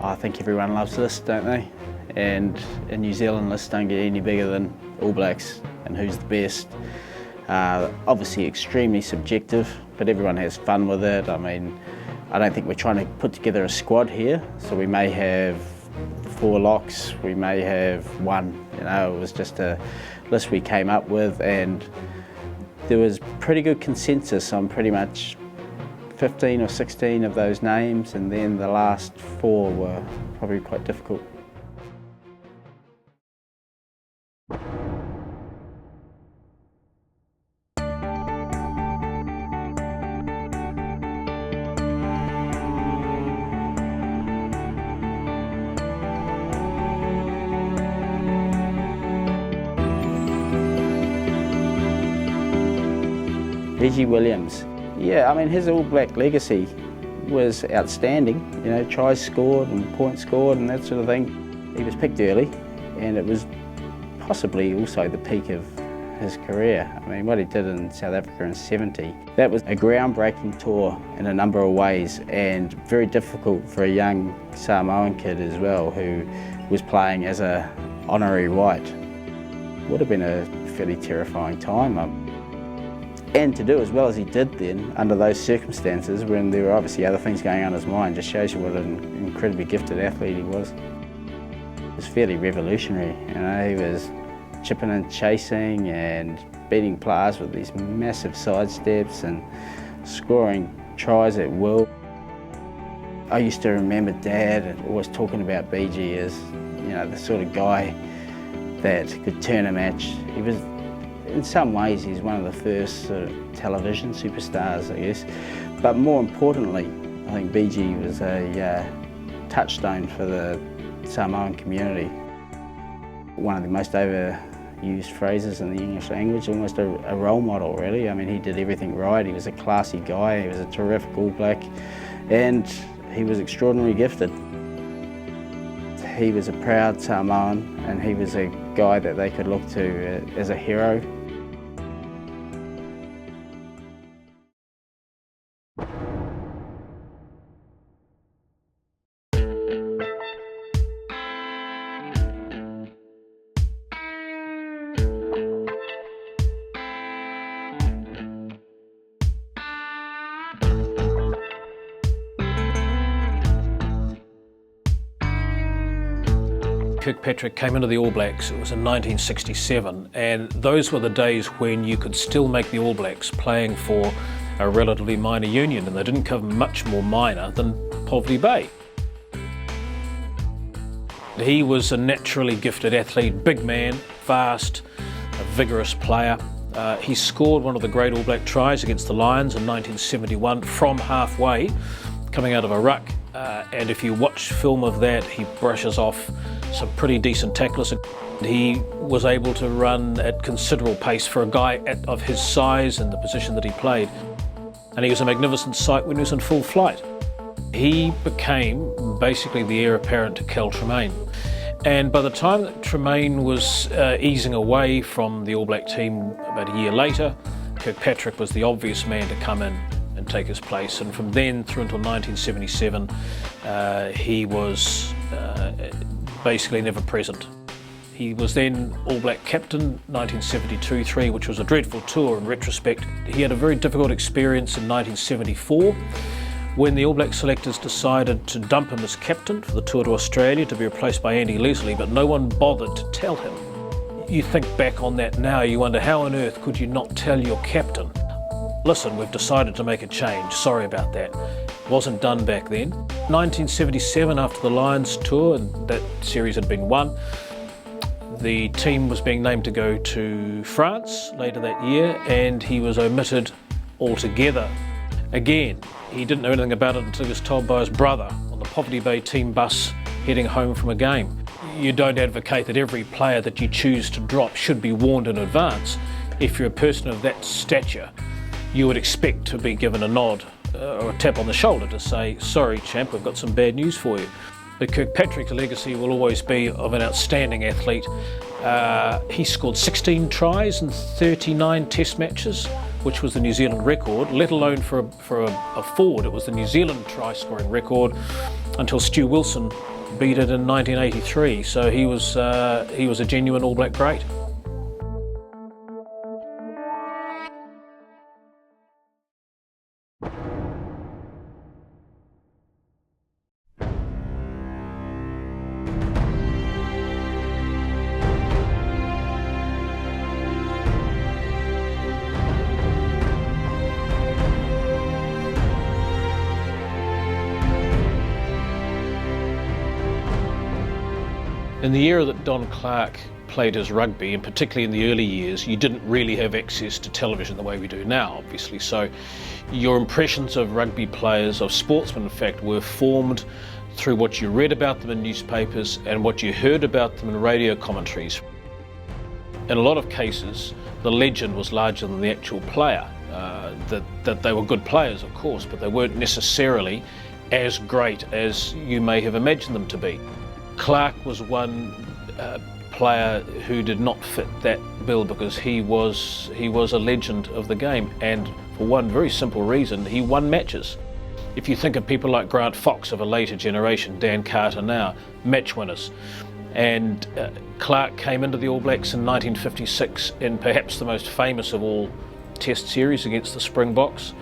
I think everyone loves lists, don't they? And in New Zealand, lists don't get any bigger than All Blacks and who's the best. Obviously extremely subjective, but everyone has fun with it. I mean, I don't think we're trying to put together a squad here, so we may have 4 locks, we may have 1. You know, it was just a list we came up with, and there was pretty good consensus on pretty much 15 or 16 of those names, and then the last 4 were probably quite difficult. Deji Williams, yeah, I mean his All Black legacy was outstanding, you know, tries scored and points scored and that sort of thing. He was picked early, and it was possibly also the peak of his career. I mean, what he did in South Africa in '70, that was a groundbreaking tour in a number of ways, and very difficult for a young Samoan kid as well, who was playing as a honorary white. Would have been a fairly terrifying time. And to do as well as he did then, under those circumstances, when there were obviously other things going on in his mind, just shows you what an incredibly gifted athlete he was. It was fairly revolutionary, you know, he was chipping and chasing and beating players with these massive sidesteps and scoring tries at will. I used to remember Dad always talking about BG as, you know, the sort of guy that could turn a match. He was, in some ways, he's one of the first sort of television superstars, I guess. But more importantly, I think BG was a touchstone for the Samoan community. One of the most overused phrases in the English language, almost a role model, really. I mean, he did everything right. He was a classy guy. He was a terrific All Black, and he was extraordinarily gifted. He was a proud Samoan, and he was a guy that they could look to as a hero. Kirk Patrick came into the All Blacks, it was in 1967, and those were the days when you could still make the All Blacks playing for a relatively minor union, and they didn't come much more minor than Poverty Bay. He was a naturally gifted athlete, big man, fast, a vigorous player. He scored one of the great All Black tries against the Lions in 1971 from halfway, coming out of a ruck, and if you watch film of that, he brushes off some pretty decent tacklers. He was able to run at considerable pace for a guy of his size and the position that he played. And he was a magnificent sight when he was in full flight. He became basically the heir apparent to Cal Tremaine. And by the time that Tremaine was easing away from the All Black team about a year later, Kirk Patrick was the obvious man to come in and take his place. And from then through until 1977, he was basically never present. He was then All Black captain 1972-3, which was a dreadful tour in retrospect. He had a very difficult experience in 1974 when the All Black selectors decided to dump him as captain for the tour to Australia to be replaced by Andy Leslie, but no one bothered to tell him. You think back on that now, you wonder how on earth could you not tell your captain, listen, we've decided to make a change, sorry about that. Wasn't done back then. 1977, after the Lions tour, and that series had been won, the team was being named to go to France later that year, and he was omitted altogether. Again, he didn't know anything about it until he was told by his brother on the Poverty Bay team bus heading home from a game. You don't advocate that every player that you choose to drop should be warned in advance. If you're a person of that stature, you would expect to be given a nod or a tap on the shoulder to say, sorry champ, we've got some bad news for you. But Kirk Patrick's legacy will always be of an outstanding athlete. He scored 16 tries in 39 test matches which was the New Zealand record, let alone for a forward. It was the New Zealand try-scoring record until Stu Wilson beat it in 1983. So he was a genuine All Black great. In the era that Don Clark played his rugby, and particularly in the early years, you didn't really have access to television the way we do now, obviously. So your impressions of rugby players, of sportsmen in fact, were formed through what you read about them in newspapers and what you heard about them in radio commentaries. In a lot of cases, the legend was larger than the actual player. That they were good players, of course, but they weren't necessarily as great as you may have imagined them to be. Clark was one player who did not fit that bill because he was a legend of the game, and for one very simple reason, he won matches. If you think of people like Grant Fox of a later generation, Dan Carter now, match winners, and Clark came into the All Blacks in 1956 in perhaps the most famous of all Test series against the Springboks.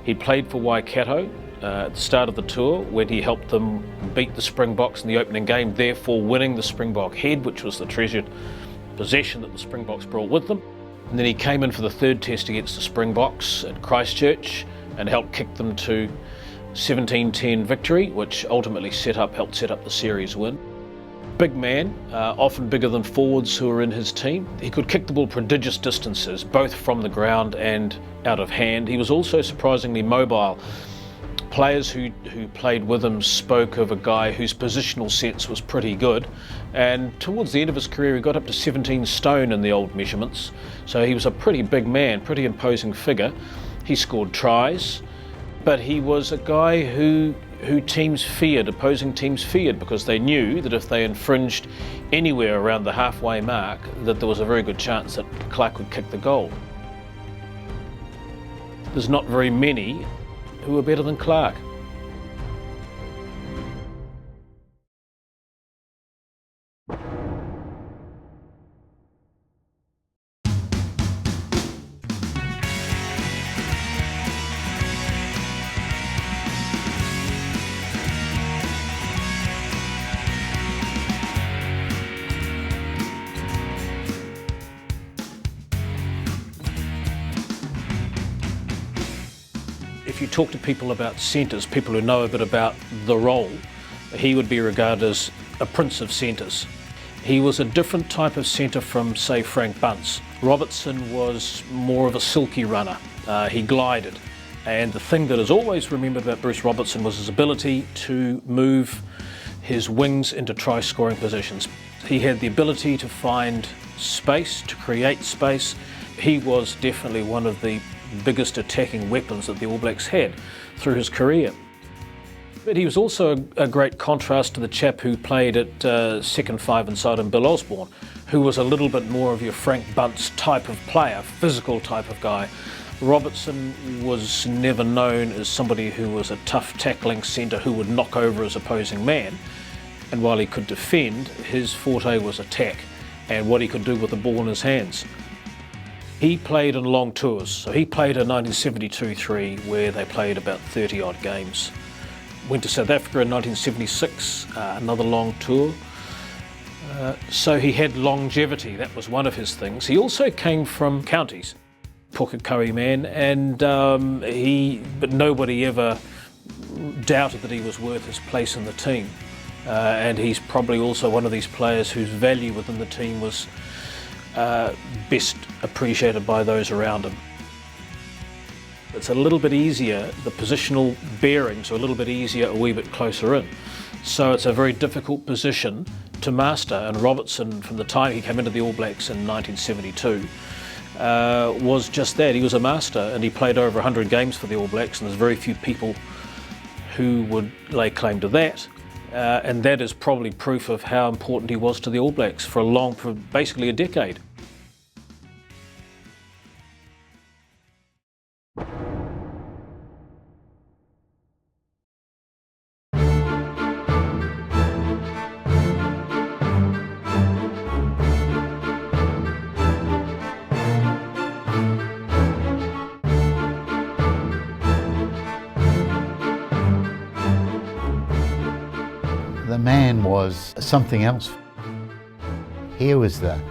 He played for Waikato at the start of the tour when he helped them beat the Springboks in the opening game, therefore winning the Springbok head, which was the treasured possession that the Springboks brought with them. And then he came in for the third test against the Springboks at Christchurch and helped kick them to 17-10 victory, which ultimately helped set up the series win. Big man, often bigger than forwards who were in his team. He could kick the ball prodigious distances, both from the ground and out of hand. He was also surprisingly mobile. Players who played with him spoke of a guy whose positional sense was pretty good, and towards the end of his career he got up to 17 stone in the old measurements, so he was a pretty big man, pretty imposing figure. He scored tries, but he was a guy who opposing teams feared, because they knew that if they infringed anywhere around the halfway mark, that there was a very good chance that Clark would kick the goal. There's not very many who are better than Clark. If you talk to people about centres, people who know a bit about the role, he would be regarded as a prince of centres. He was a different type of centre from, say, Frank Bunce. Robertson was more of a silky runner. He glided. And the thing that is always remembered about Bruce Robertson was his ability to move his wings into try-scoring positions. He had the ability to find space, to create space. He was definitely one of the biggest attacking weapons that the All Blacks had through his career. But he was also a great contrast to the chap who played at second five inside him, Bill Osborne, who was a little bit more of your Frank Bunce type of player, physical type of guy. Robertson was never known as somebody who was a tough tackling centre who would knock over his opposing man, and while he could defend, his forte was attack and what he could do with the ball in his hands. He played in long tours, so he played a 1972-3 where they played about 30 odd games. Went to South Africa in 1976, another long tour. So he had longevity, that was one of his things. He also came from counties, Pukekohe man, and but nobody ever doubted that he was worth his place in the team. And he's probably also one of these players whose value within the team was best appreciated by those around him. It's a little bit easier, the positional bearings are a little bit easier a wee bit closer in. So it's a very difficult position to master, and Robertson, from the time he came into the All Blacks in 1972, was just that. He was a master, and he played over 100 games for the All Blacks, and there's very few people who would lay claim to that. And that is probably proof of how important he was to the All Blacks for basically a decade. was something else. Here was the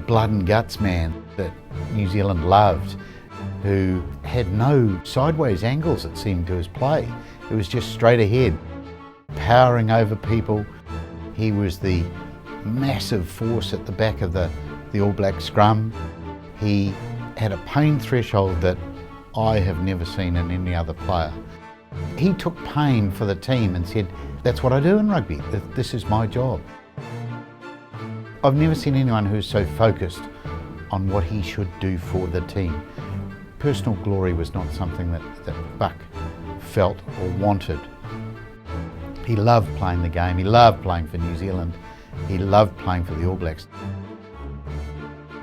blood and guts man that New Zealand loved, who had no sideways angles, it seemed, to his play. It was just straight ahead, powering over people. He was the massive force at the back of the All Black scrum. He had a pain threshold that I have never seen in any other player. He took pain for the team and said, that's what I do in rugby, this is my job. I've never seen anyone who's so focused on what he should do for the team. Personal glory was not something that Buck felt or wanted. He loved playing the game, he loved playing for New Zealand, he loved playing for the All Blacks.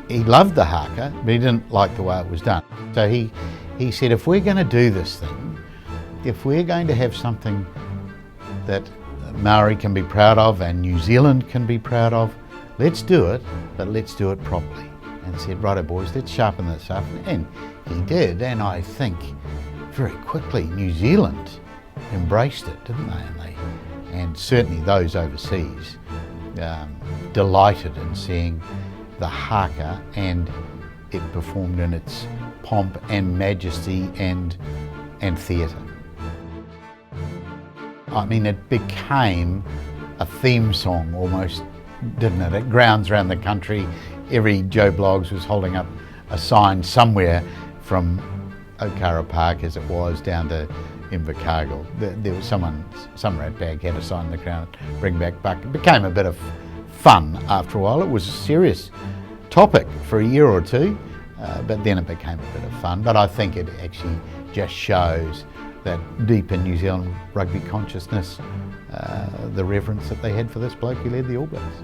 He loved the haka, but he didn't like the way it was done. So he said, if we're going to do this thing, if we're going to have something that Maori can be proud of and New Zealand can be proud of, let's do it, but let's do it properly. And said, righto boys, let's sharpen this up. And he did, and I think very quickly New Zealand embraced it, didn't they? And certainly those overseas delighted in seeing the haka, and it performed in its pomp and majesty and theatre. I mean, it became a theme song almost, didn't it? At grounds around the country, every Joe Bloggs was holding up a sign somewhere from Okara Park, as it was, down to Invercargill. There was some ratbag had a sign in the ground, bring back Buck. It became a bit of fun after a while. It was a serious topic for a year or two, but then it became a bit of fun. But I think it actually just shows that deep in New Zealand rugby consciousness, the reverence that they had for this bloke who led the All Blacks.